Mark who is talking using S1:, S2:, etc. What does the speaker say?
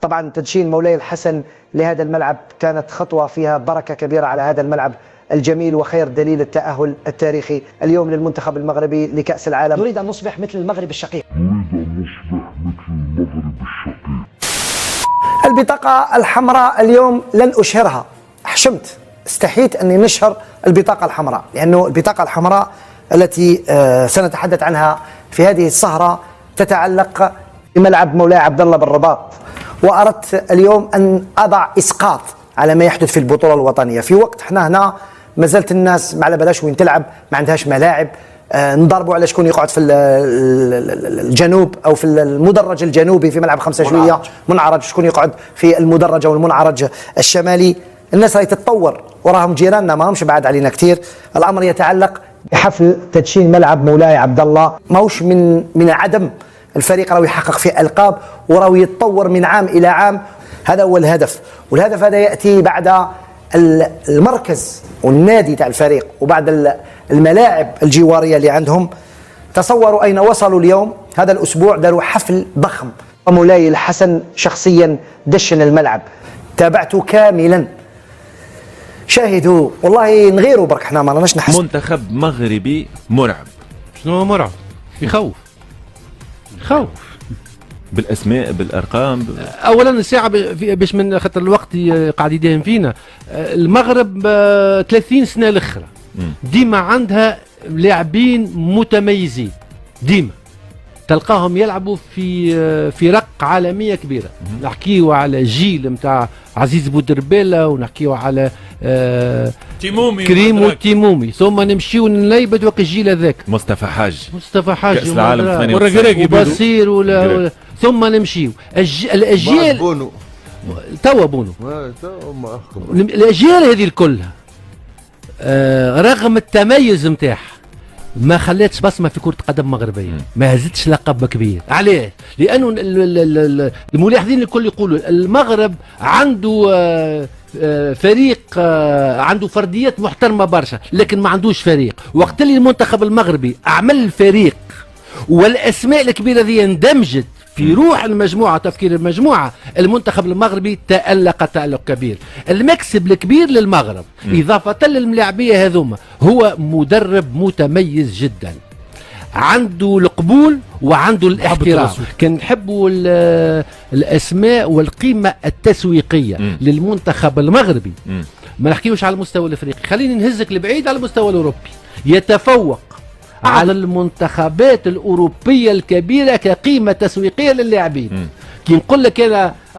S1: طبعا تدشين مولاي الحسن لهذا الملعب كانت خطوة فيها بركة كبيرة على هذا الملعب الجميل، وخير دليل التأهل التاريخي اليوم للمنتخب المغربي لكأس العالم. نريد أن نصبح مثل المغرب الشقيق. البطاقة الحمراء اليوم لن أشهرها، حشمت، استحيت أني نشهر البطاقة الحمراء، لأنه البطاقة الحمراء التي سنتحدث عنها في هذه السهرة تتعلق بملعب مولاي عبد الله بالرباط، وأردت اليوم أن أضع إسقاط على ما يحدث في البطولة الوطنية في وقت احنا هنا ما زالت الناس ما على بلاش وين تلعب، ما عندهاش ملاعب، نضربوا على شكون يقعد في الجنوب او في المدرج الجنوبي في ملعب 5 شويه منعرج، شكون يقعد في المدرج او المنعرج الشمالي. الناس راهي تتطور وراهم جيراننا ما همش بعاد علينا كثير. الامر يتعلق بحفل تدشين ملعب مولاي عبد الله، ماهوش من عدم، الفريق راهو يحقق في القاب وراهو يتطور من عام الى عام، هذا هو الهدف، والهدف هذا ياتي بعد المركز والنادي تاع الفريق وبعد الملاعب الجواريه اللي عندهم. تصوروا اين وصلوا اليوم، هذا الاسبوع داروا حفل ضخم، مولاي الحسن شخصيا دشن الملعب، تابعته كاملا، شاهدوا والله نغيروا برك، احنا ما راناش نحس.
S2: منتخب مغربي مرعب.
S3: شنو هو مرعب؟ يخوف
S2: بالاسماء بالارقام
S3: اولا الساعه باش من خاطر الوقت قاعد يداهم فينا. المغرب 30 سنه الاخرى ديما عندها لاعبين متميزين، ديما تلقاهم يلعبوا في رق عالميه كبيره. نحكيو على جيل نتاع عزيز بودربيله، ونحكيو على
S2: تيمومي
S3: كريم وتيمومي، ثم نمشيو نليبد وقت الجيل هذاك
S2: مصطفى حاج
S3: كاس
S2: العالم
S3: وبصير ولا ثم نمشيو الاجيال
S4: بونو
S3: توا بونو الاجيال هذه كلها رغم التميز نتاعها ما خلاتش بصمه في كره قدم مغربيه، ما هزتش لقب كبير. عليه؟ لانه الملاحظين الكل يقولوا المغرب عنده فريق، عنده فرديات محترمه برشا، لكن ما عندوش فريق. وقت اللي المنتخب المغربي عمل الفريق والاسماء الكبيره ذي اندمجت في روح المجموعه، تفكير المجموعه، المنتخب المغربي تألق تألق كبير. المكسب الكبير للمغرب اضافه للملاعبيه هذوما هو مدرب متميز جدا، عنده القبول وعنده الاحترام. كان نحبوا الاسماء والقيمه التسويقيه للمنتخب المغربي، ما نحكيوش على المستوى الافريقي، خليني نهزك لبعيد على المستوى الاوروبي، يتفوق على المنتخبات الأوروبية الكبيرة كقيمة تسويقية للاعبين. كي نقول لك أنا